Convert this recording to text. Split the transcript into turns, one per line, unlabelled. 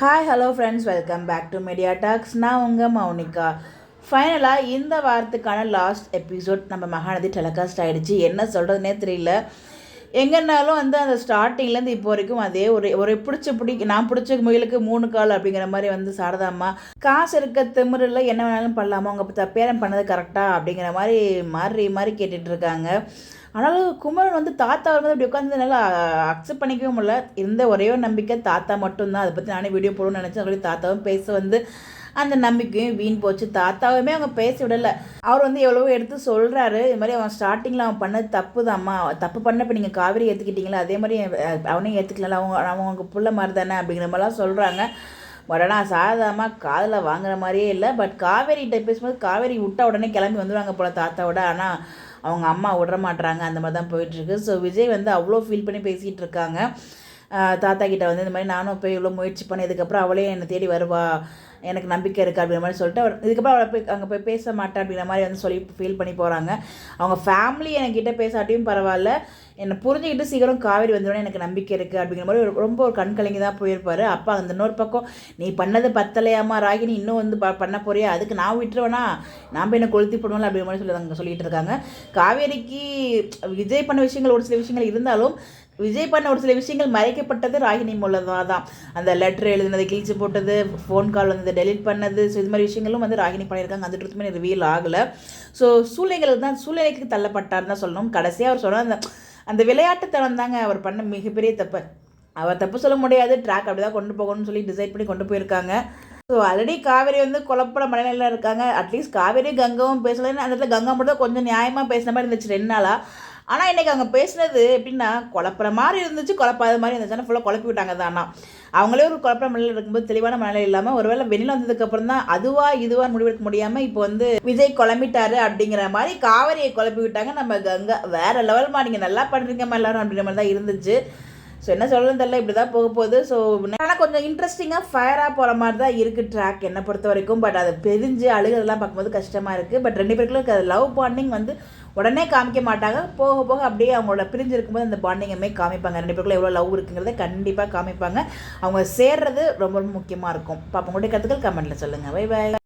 Hi hello friends, welcome back to media talks. நான் உங்கள் மௌனிகா. ஃபைனலாக இந்த வாரத்துக்கான லாஸ்ட் எபிசோட் நம்ம மகாநதி டெலிகாஸ்ட் ஆகிடுச்சு. என்ன சொல்கிறதுனே தெரியல. எங்கேனாலும் அந்த ஸ்டார்டிங்லேருந்து இப்போ வரைக்கும் அதே ஒரு நான் பிடிச்ச முயலுக்கு 3 கால் அப்படிங்கிற மாதிரி சாரதாம்மா காசு இருக்க திமிரில் என்ன வேணாலும் பண்ணலாமா, அவங்க பேரன் பண்ணது கரெக்டாக அப்படிங்கிற மாதிரி மாறி கேட்டுட்ருக்காங்க. ஆனாலும் குமரன் தாத்தா வரும்போது அப்படி உட்காந்து நல்லா அக்செப்ட் பண்ணிக்கவே முடியல. இருந்த ஒரே ஒரு நம்பிக்கை தாத்தா மட்டும்தான். அதை பற்றி நானே வீடியோ போடணும்னு நினச்சேன். சொல்லி தாத்தாவும் பேச அந்த நம்பிக்கையும் வீண் போச்சு. தாத்தாவுமே அவங்க பேச விடலை. அவர் எவ்வளவோ எடுத்து சொல்கிறாரு. இது மாதிரி அவன் ஸ்டார்டிங்கில் அவன் பண்ணது தப்பு தான்மா, தப்பு பண்ண இப்போ நீங்கள் காவேரி ஏற்றுக்கிட்டீங்களா, அதே மாதிரி அவனையும் ஏற்றுக்கல, அவங்க புள்ள மாதிரி தானே அப்படிங்கிற மாதிரிலாம் சொல்கிறாங்க. பட் ஆனால் சாரதாமா காதில் வாங்குற மாதிரியே இல்லை. பட் காவேரிகிட்ட பேசும்போது காவேரி விட்டா உடனே கிளம்பி வந்துடுவாங்க போல் தாத்தாவோட. ஆனால் அவங்க அம்மா விட்ற மாட்டுறாங்க. அந்த மாதிரி தான் போயிட்டுருக்கு. ஸோ விஜய் அவ்வளோ ஃபீல் பண்ணி பேசிகிட்டு இருக்காங்க. தாத்தா கிட்ட இந்த மாதிரி நானும் போய் இவ்வளோ முயற்சி பண்ணி இதுக்கப்புறம் அவளே என்னை தேடி வருவா, எனக்கு நம்பிக்கை இருக்குது அப்படிங்கிற மாதிரி சொல்லிட்டு இதுக்கப்புறம் அவளை போய் அங்கே போய் பேச மாட்டேன் அப்படிங்கிற மாதிரி சொல்லி ஃபீல் பண்ணி போகிறாங்க. அவங்க ஃபேமிலி என்கிட்ட பேசாட்டியும் பரவாயில்ல, என்னை புரிஞ்சுக்கிட்டு சீக்கிரம் காவேரி வந்துடும் எனக்கு நம்பிக்கை இருக்குது அப்படிங்கிற மாதிரி ரொம்ப ஒரு கண் கலங்கி தான் போயிருப்பார். அப்பா அந்த இன்னொரு பக்கம் நீ பண்ணது பத்தலையாமா ராகினி, இன்னும் பண்ண போறியா, அதுக்கு நான் விட்டுருவேனா, நாம் என்ன கொளுத்தி போடுவோம்ல அப்படிங்கிற மாதிரி அங்கே சொல்லிட்டு இருக்காங்க. காவேரிக்கு விஜய் பண்ண விஷயங்கள் ஒரு சில விஷயங்கள் இருந்தாலும் விஜய் பண்ண ஒரு சில விஷயங்கள் மறைக்கப்பட்டது ராகினி மூலமாக தான். அந்த லெட்டர் எழுதுனது, கிழிச்சு போட்டது, ஃபோன் கால் டெலிட் பண்ணது, ஸோ இது மாதிரி விஷயங்களும் ராகினி பண்ணியிருக்காங்க. அந்த ட்ரூத்துமே ரிவீல் ஆகலை. ஸோ சூழ்நிலைக்கு தள்ளப்பட்டார்னு தான் சொல்லணும். கடைசியாக அவர் சொன்ன அந்த விளையாட்டுத்தனம் தாங்க அவர் பண்ண மிகப்பெரிய தப்பு. அவர் தப்பு சொல்ல முடியாது, ட்ராக் அப்படி தான் கொண்டு போகணும்னு சொல்லி டிசைட் பண்ணி கொண்டு போயிருக்காங்க. ஸோ ஆல்ரெடி காவேரி குழப்பட மனநிலையில் இருக்காங்க. அட்லீஸ்ட் காவேரி கங்காவும் பேசலைன்னு அந்த இடத்துல கங்கா மட்டும் தான் கொஞ்சம் நியாயமாக பேசுன மாதிரி இருந்துச்சு 2 நாளாக. ஆனால் இன்றைக்கி அவங்க பேசுனது எப்படின்னா குழப்புற மாதிரி இருந்துச்சு, குழப்பாத மாதிரி இருந்துச்சுன்னா ஃபுல்லாக குழப்பி விட்டாங்க தான். ஆனால் அவங்களே ஒரு குழப்பற மனநிலையில் இருக்கும்போது தெளிவான மனநிலை இல்லாமல் ஒருவேளை வெளியில் வந்ததுக்கப்புறம் தான் இதுவா முடிவெடுக்க முடியாமல் இப்போ விஜய் குழம்பிட்டாரு அப்படிங்கிற மாதிரி காவேரியை குழப்பி விட்டாங்க. நம்ம கங்கா வேறு லெவல்மா, நீங்கள் நல்லா பண்ணுறீங்கம்மா எல்லாரும் அப்படிங்கிற மாதிரி தான் இருந்துச்சு. ஸோ என்ன சொல்கிறது தெரியல, இப்படி தான் போக போகுது. ஸோ ஆனால் கொஞ்சம் இன்ட்ரெஸ்டிங்காக ஃபயராக போகிற மாதிரி தான் இருக்குது ட்ராக் என்னை பொறுத்த வரைக்கும். பட் அதை பிரிஞ்சு அழுகிறதெல்லாம் பார்க்கும்போது கஷ்டமாக இருக்குது. பட் 2 பேருக்குள்ள லவ் பாண்டிங் உடனே காமிக்க மாட்டாங்க. போக போக அப்படியே அவங்களோட பிரிஞ்சு இருக்கும்போது அந்த பாண்டிங்குமே காமிப்பாங்க. 2 பேருக்குள்ள எவ்வளோ லவ் இருக்குங்கிறத கண்டிப்பாக காமிப்பாங்க. அவங்க சேர்றது ரொம்ப ரொம்ப முக்கியமாக இருக்கும். பாப்பா உங்களுடைய கருத்துக்கள் கமெண்ட்டில் சொல்லுங்கள். Bye bye.